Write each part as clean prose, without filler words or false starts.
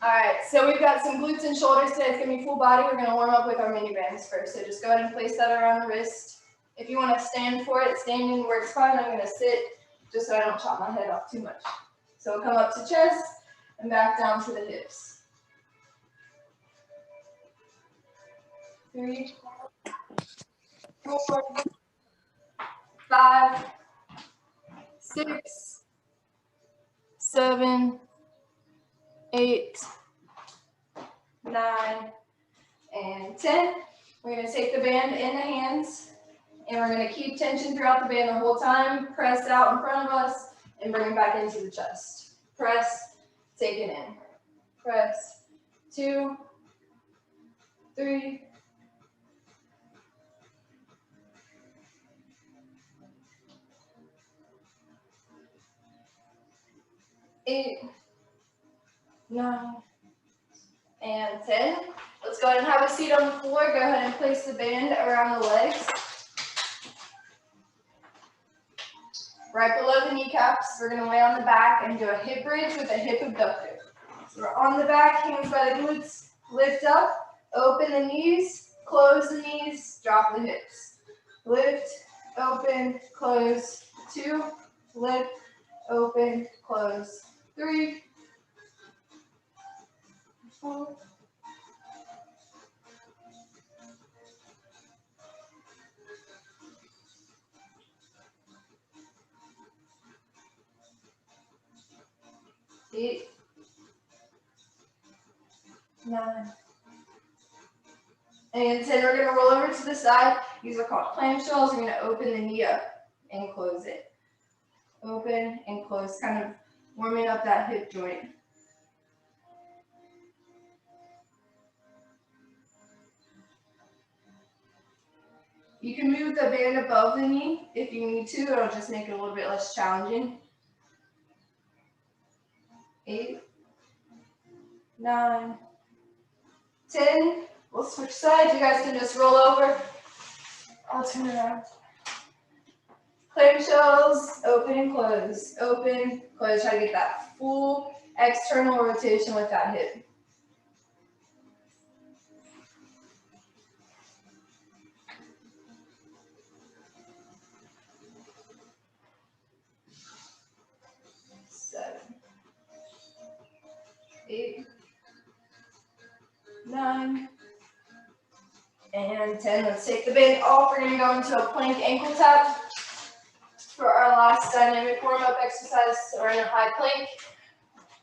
All right, so we've got some glutes and shoulders today. It's going to be full body. We're going to warm up with our mini bands first. So just go ahead and place that around the wrist. If you want to stand for it, standing works fine. I'm going to sit just so I don't chop my head off too much. So we'll come up to chest and back down to the hips. 3, 4, 5, 6, 7, 8, 9, and 10. We're going to take the band in the hands, and we're going to keep tension throughout the band the whole time. Press out in front of us, and bring it back into the chest. Press, take it in. Press, 2, 3, 8, 9, and 10. Let's go ahead and have a seat on the floor. Go ahead and place the band around the legs. Right below the kneecaps, we're going to lay on the back and do a hip bridge with a hip abductor. So we're on the back, hands by the glutes, lift up, open the knees, close the knees, drop the hips. Lift, open, close, 2, lift, open, close, 3, 4, 8, 9, and 10. We're going to roll over to the side. These are called clam shells. We're going to open the knee up and close it. Open and close, kind of warming up that hip joint. You can move the band above the knee if you need to. It'll just make it a little bit less challenging. 8, 9, 10. We'll switch sides. You guys can just roll over. I'll turn around. Clam shells, open and close. Open, close. Try to get that full external rotation with that hip. Seven, 8, 9, and 10. Let's take the band off. We're going to go into a plank ankle tap for our last dynamic warm-up exercise. So we're in a high plank.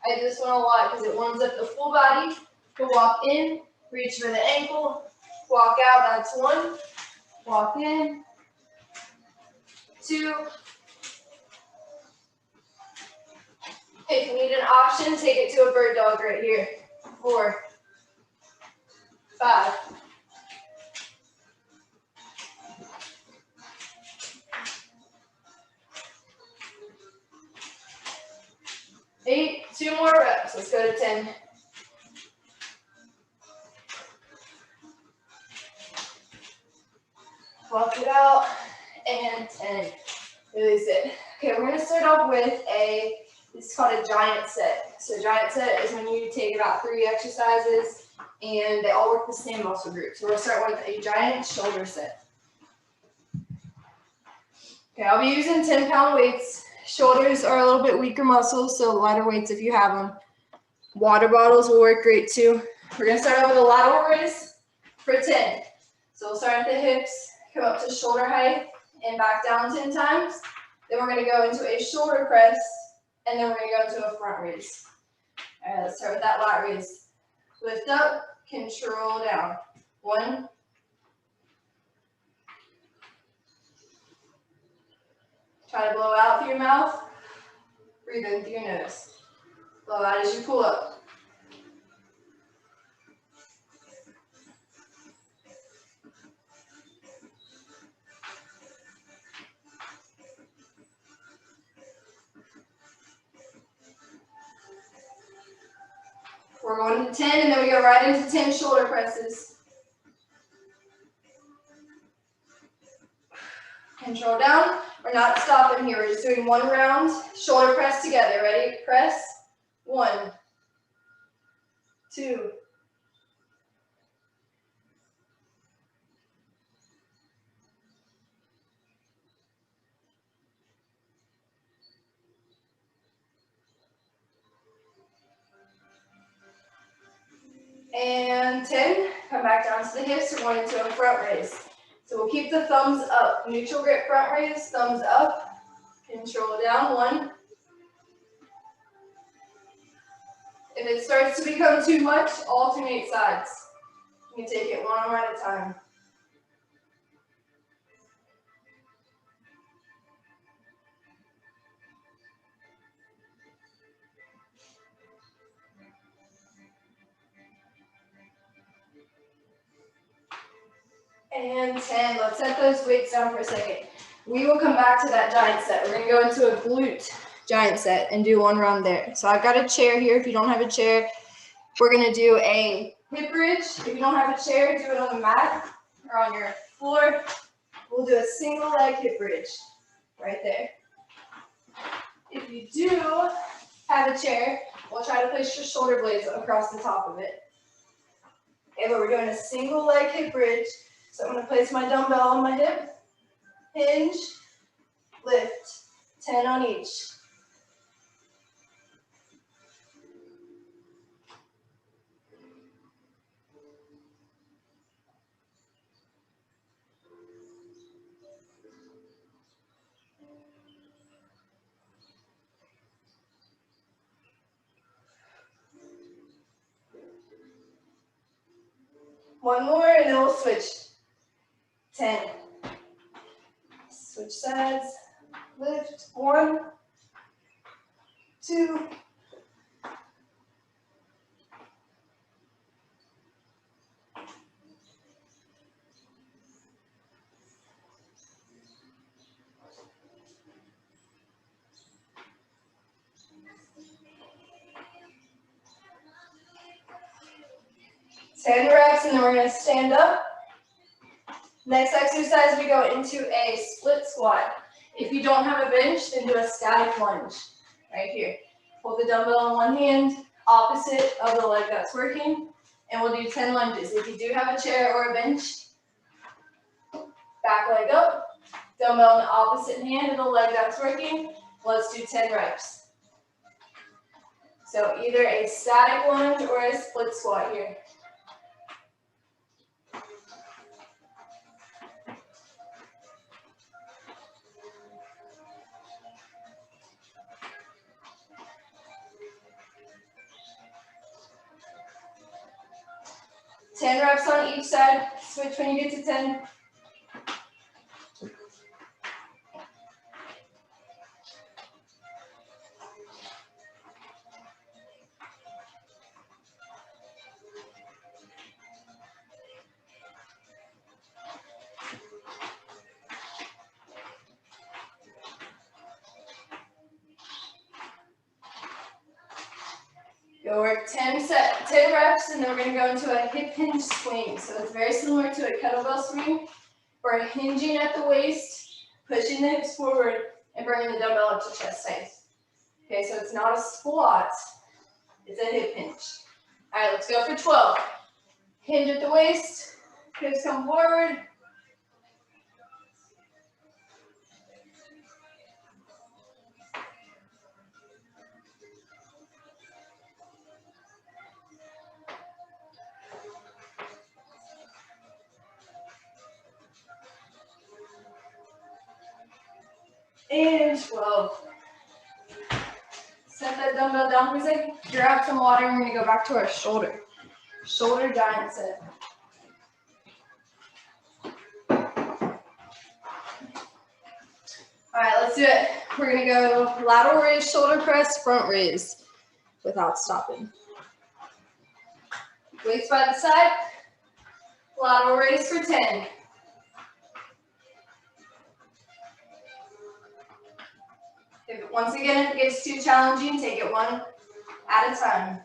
I do this one a lot because it warms up the full body. We'll walk in, reach for the ankle, walk out, that's 1. Walk in, 2. If you need an option, take it to a bird dog right here. 4, 5, 8, 2 more reps. Let's go to 10. Walk it out, and 10. Release it. Okay, we're going to start off with this is called a giant set. So giant set is when you take about 3 exercises, and they all work the same muscle group. So we're going to start with a giant shoulder set. Okay, I'll be using 10-pound weights. Shoulders are a little bit weaker muscles, so lighter weights if you have them. Water bottles will work great too. We're going to start off with a lateral raise for 10. So we'll start at the hips, come up to shoulder height, and back down 10 times. Then we're going to go into a shoulder press, and then we're going to go into a front raise. All right, let's start with that lat raise. Lift up, control down. 1, try to blow out through your mouth. Breathe in through your nose. Blow out as you pull up. We're going to 10, and then we go right into 10 shoulder presses. Control down. We're not stopping here. We're just doing 1 round. Shoulder press together. Ready? Press. 1, 2, and 10. Come back down to the hips. We're going into a front raise. So we'll keep the thumbs up. Neutral grip front raise, thumbs up. Control down, 1. If it starts to become too much, alternate sides. You can take it one arm at a time. And 10. Let's set those weights down for a second. We will come back to that giant set. We're going to go into a glute giant set and do one round there. So I've got a chair here. If you don't have a chair, we're going to do a hip bridge. If you don't have a chair, do it on the mat or on your floor. We'll do a single leg hip bridge right there. If you do have a chair, we'll try to place your shoulder blades across the top of it. Okay, but we're doing a single leg hip bridge. So I'm going to place my dumbbell on my hip, hinge, lift, 10 on each. One more and then we'll switch. 10. Switch sides. Lift. 1, 2. Ten reps, and then we're going to stand up. Next exercise, we go into a split squat. If you don't have a bench, then do a static lunge right here. Hold the dumbbell in one hand, opposite of the leg that's working, and we'll do 10 lunges. If you do have a chair or a bench, back leg up, dumbbell in the opposite hand of the leg that's working. Let's do 10 reps. So either a static lunge or a split squat here. Ten reps on each side. Switch when you get to 10. Go work 10 reps, and then we're going to go into a hip hinge swing. So it's very similar to a kettlebell swing. We're hinging at the waist, pushing the hips forward, and bringing the dumbbell up to chest height. Okay, so it's not a squat, it's a hip hinge. All right, let's go for 12. Hinge at the waist, hips come forward. And 12. Set that dumbbell down for a second. Grab some water, and we're going to go back to our shoulder. Shoulder giant set. All right, let's do it. We're going to go lateral raise, shoulder press, front raise without stopping. Weights by the side. Lateral raise for 10. Once again, if it gets too challenging, take it one at a time.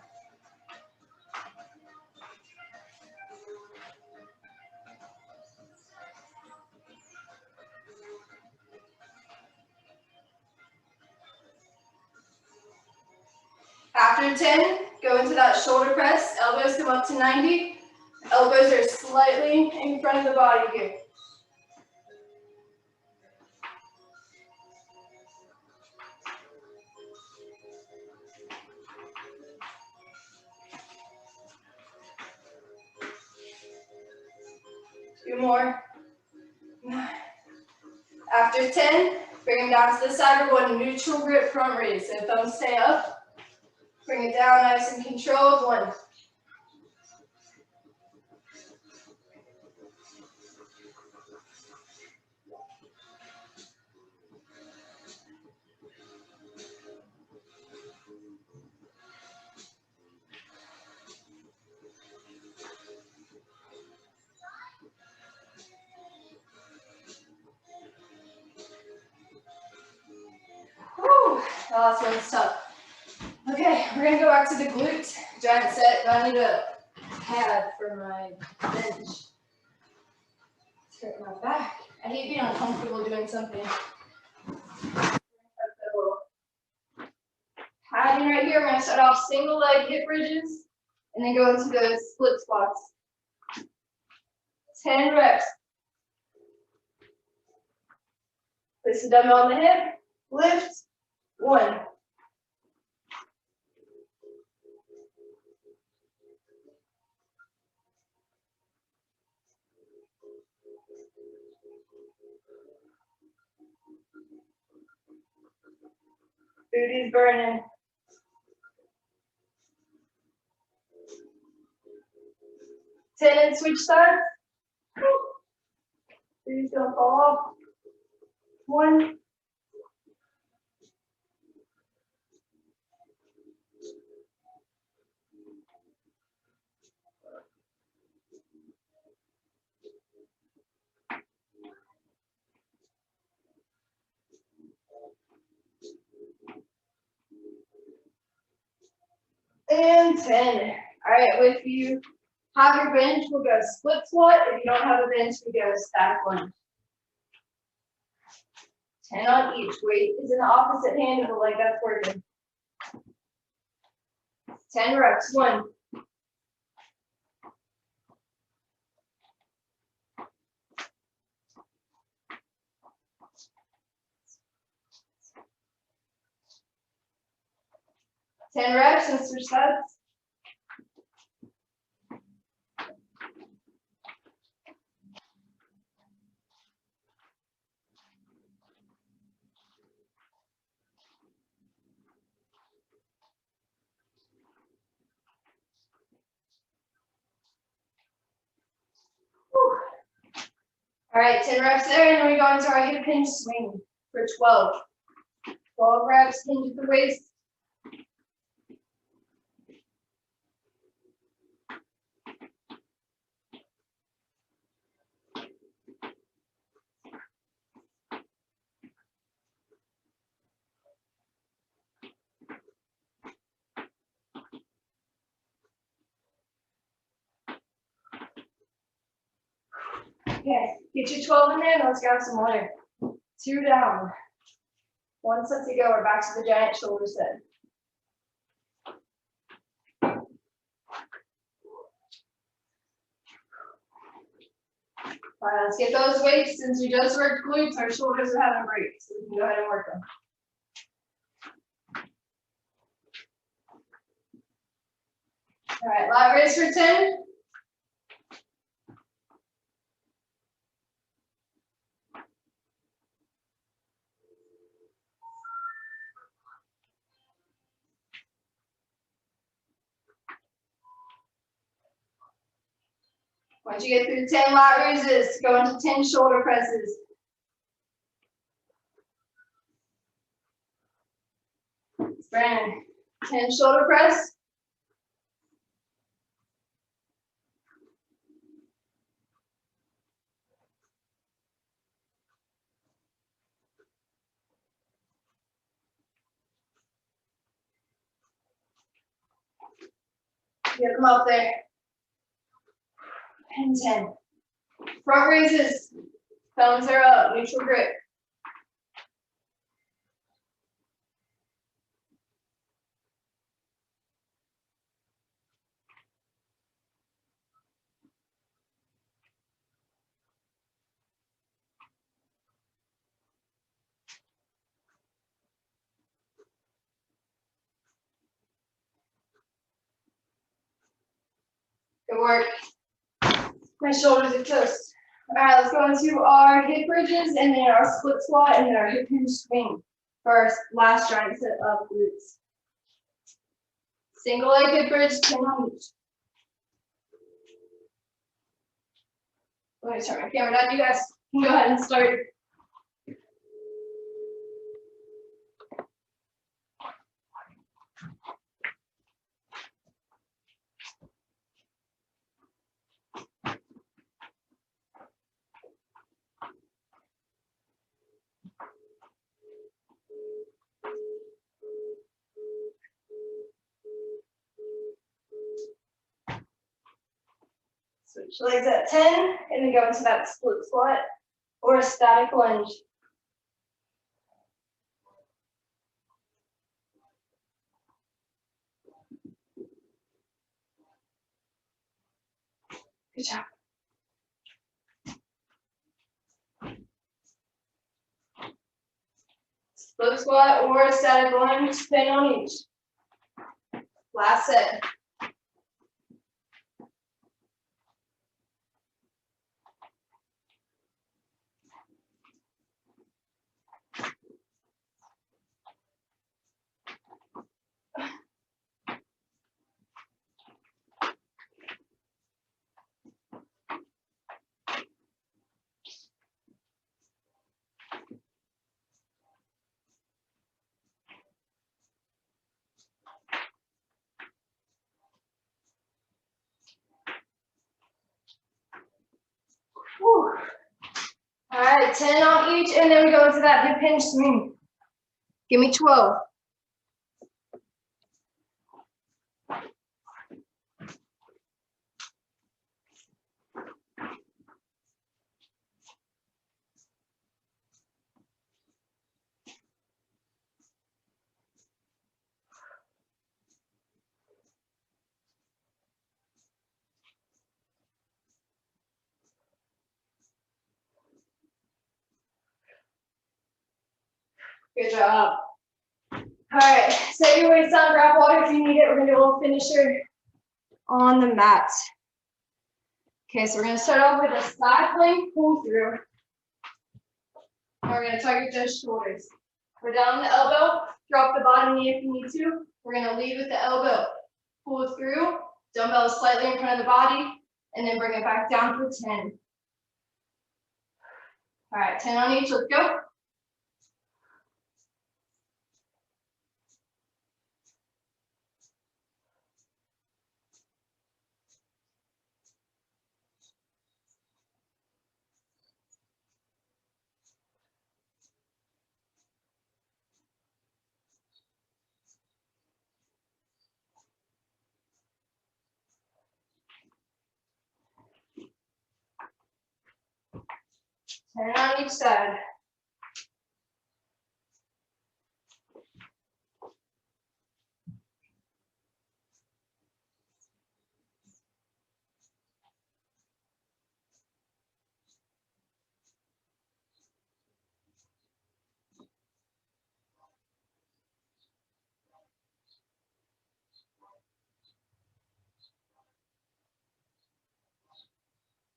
All After 10, go into that shoulder press. Elbows come up to 90. Elbows are slightly in front of the body here. Two more. After 10, bring them down to the side. We're going neutral grip front raise. So thumbs stay up. Bring it down nice and controlled. 1. Whew, the last one's tough. Okay, we're gonna go back to the glute giant set. I need a pad for my bench. It's hurting my back. I hate being uncomfortable doing something. Padding right here. We're gonna start off single leg hip bridges, and then go into the split squats. 10 reps. Place the dumbbell on the hip. Lift. 1. Booty's burning. 10 and switch sides. Booty's gonna fall off. 1. And 10. All right, if you have your bench, we'll go split squat. If you don't have a bench, we go stack lunge. 10 on each. Weight is in the opposite hand of the leg that's working. 10 reps. 1. 10 reps and switch sides. Whew. All right, 10 reps there, and then we go into our hip hinge swing for 12. 12 reps, hinge at the waist. Okay, get your 12 in there, and let's grab some water. 2 down. 1 set to go. We're back to the giant shoulder set. All right, let's get those weights. Since we just worked glutes, our shoulders are having breaks, so we can go ahead and work them. All right, lat raise for 10. Once you get through 10 lat raises, go into 10 shoulder presses. Brandon, 10 shoulder press. Get them up there. And 10. Front raises. Thumbs are up. Neutral grip. work. My shoulders are toast. All right, let's go into our hip bridges and then our split squat and then our hip hinge swing for our last giant set of glutes. Single leg hip bridge, 10 on each. Let me turn my camera down. You guys can go ahead and start. Switch legs at 10 and then go into that split squat or a static lunge. Good job. Split squat or a static lunge, 10 on each. Last set. Whew. All right, 10 on each, and then we go into that hip hinge swing. Give me 12. Good job. All right, set your weights down, grab water if you need it. We're gonna do a little finisher on the mat. Okay, so we're gonna start off with a side plank pull through. And we're gonna target those shoulders. We're down on the elbow, drop the bottom knee if you need to. We're gonna lead with the elbow, pull through, dumbbell slightly in front of the body, and then bring it back down for 10. All right, 10 on each, let's go. And on each side.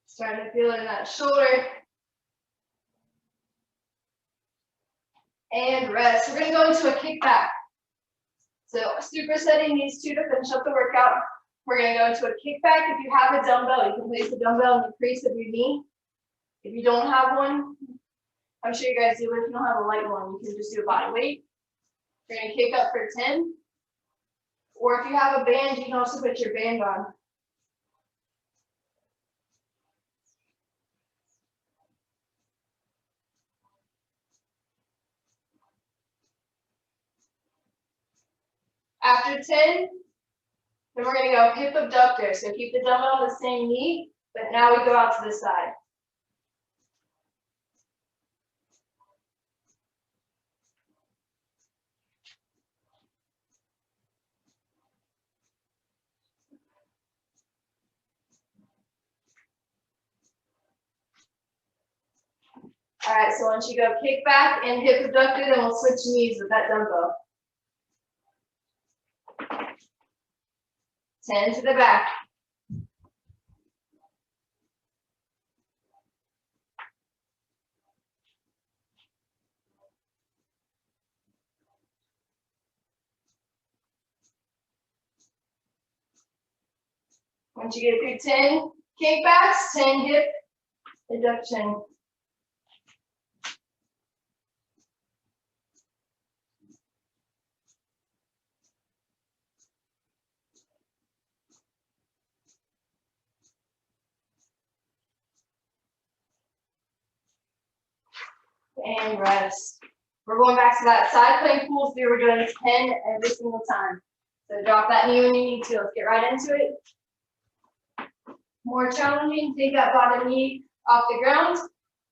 Starting to feel it in that shoulder. And rest. We're going to go into a kickback. So supersetting these two to finish up the workout. We're going to go into a kickback. If you have a dumbbell, you can place the dumbbell in the crease of your knee. If you don't have one, I'm sure you guys do, but if you don't have a light one, you can just do a body weight. You're going to kick up for 10. Or if you have a band, you can also put your band on. After 10, then we're going to go hip abductor. So keep the dumbbell on the same knee, but now we go out to the side. All right, so once you go kickback and hip abductor, then we'll switch knees with that dumbbell. 10 to the back. Once you get through 10 kickbacks, 10 hip abduction. And rest. We're going back to that side plank pull through. We're doing 10 every single time. So drop that knee when you need to. Let's get right into it. More challenging, take that bottom knee off the ground.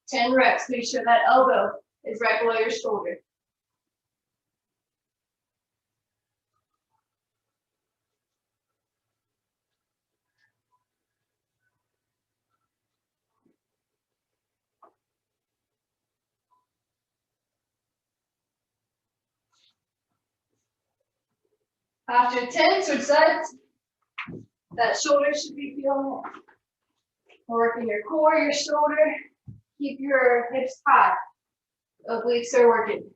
10 reps. Make sure that elbow is right below your shoulder. After 10, switch sides. That shoulder should be feeling it. Working your core, your shoulder. Keep your hips high. Obliques are working.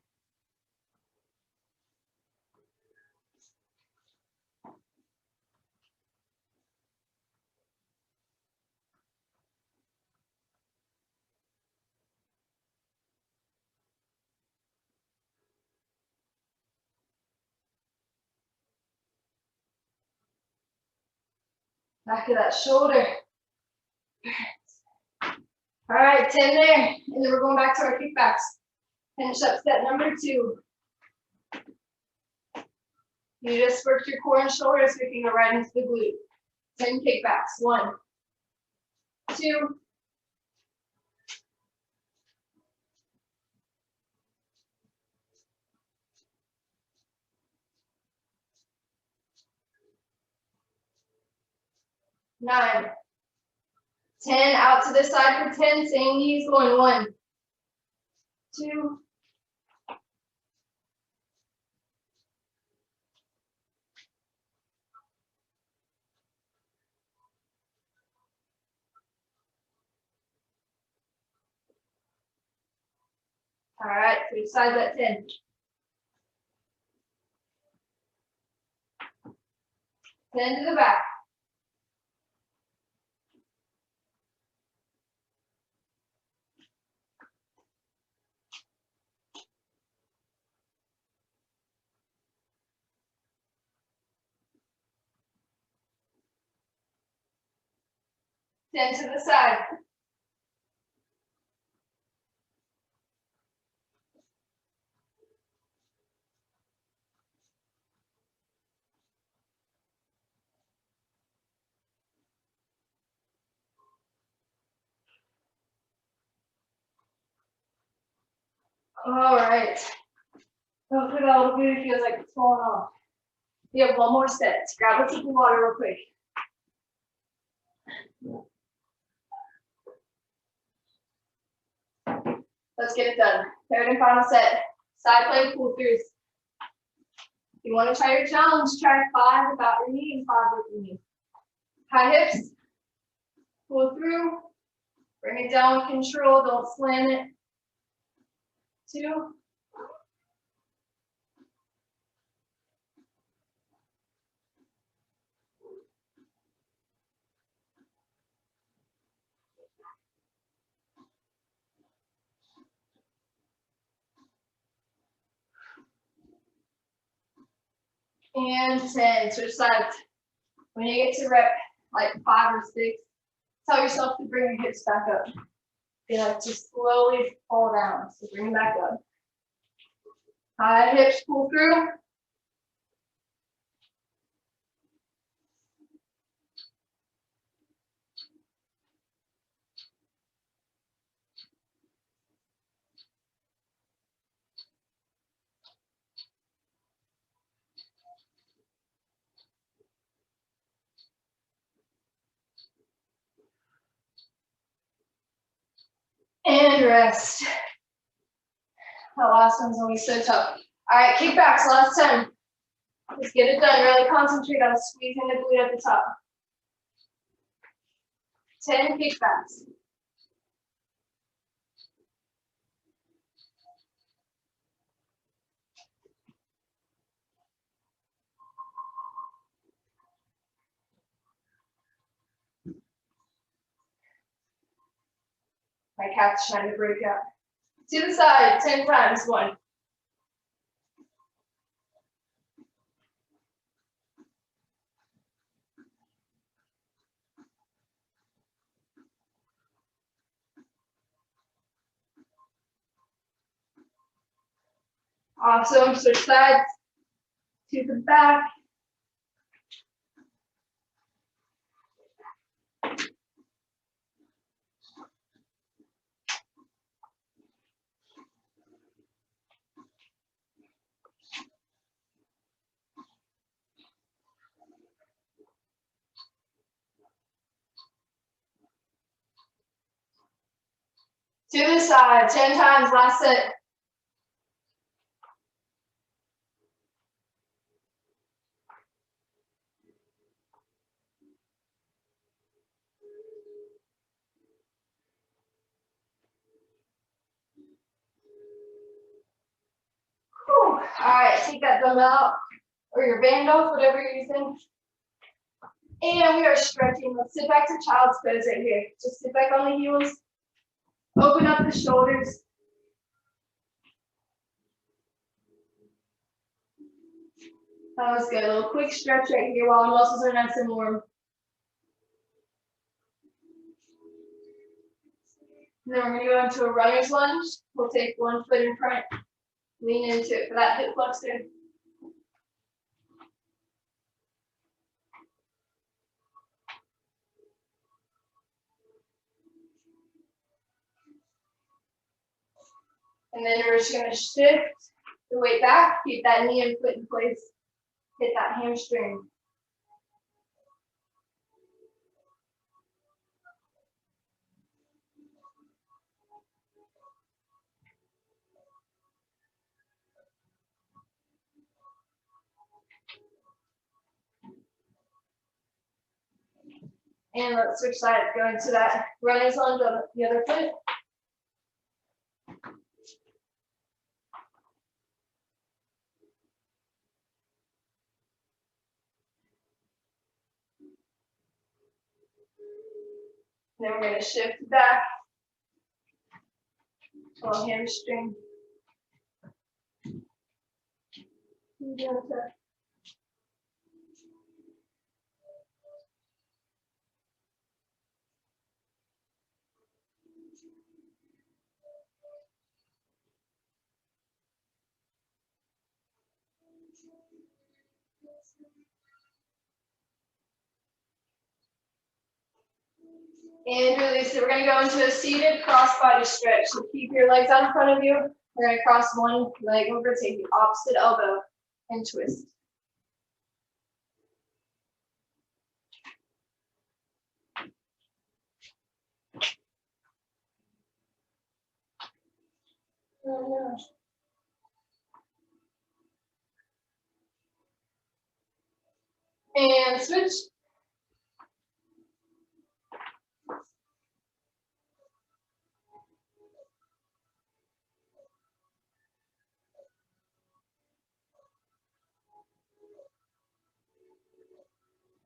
Back of that shoulder. All right, 10 there. And then we're going back to our kickbacks. Finish up set number 2. You just worked your core and shoulders, so you can go right into the glute. 10 kickbacks. 1, 2, 9, 10. Out to the side for 10. Same knees going. 1, 2, 'All right, switch sides at 10. 10 to the back. Ten to the side. All right. Hopefully that little booty feels like it's falling off. We have one more set. Grab a sip of water real quick. Let's get it done. Third and final set. Side plank pull throughs. If you want to try your challenge, try 5 without your knee and 5 with your knee. High hips. Pull through. Bring it down with control. Don't slam it. 2. And 10. Switch sides. When you get to rep like 5 or 6, tell yourself to bring your hips back up. You like to slowly fall down. So bring it back up. High hips pull through. And rest. That last one's always so tough. All right, kickbacks, last 10. Let's get it done. Really concentrate on squeezing the glute at the top. 10 kickbacks. My cat's trying to break out. To the side, 10 times. 1. Awesome. Switch sides to the back. To the side, 10 times. Last set. All right, take that dumbbell out or your band off, whatever you're using. And we are stretching. Let's sit back to child's pose right here. Just sit back on the heels. Open up the shoulders. That was good. A little quick stretch right here while the muscles are nice and warm. And then we're going to go into a runner's lunge. We'll take one foot in front, lean into it for that hip flexor. And then we're just going to shift the weight back, keep that knee and foot in place, hit that hamstring. And let's switch sides, go into that runner's lunge on the other foot. Then we're going to shift back, little hamstring. And release it. We're going to go into a seated cross-body stretch. So keep your legs out in front of you. We're going to cross one leg over, take the opposite elbow, and twist. And switch.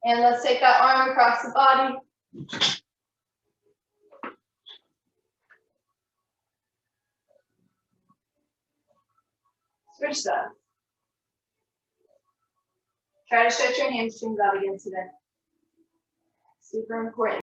And let's take that arm across the body. Switch that. Try to stretch your hamstrings out again today. Super important.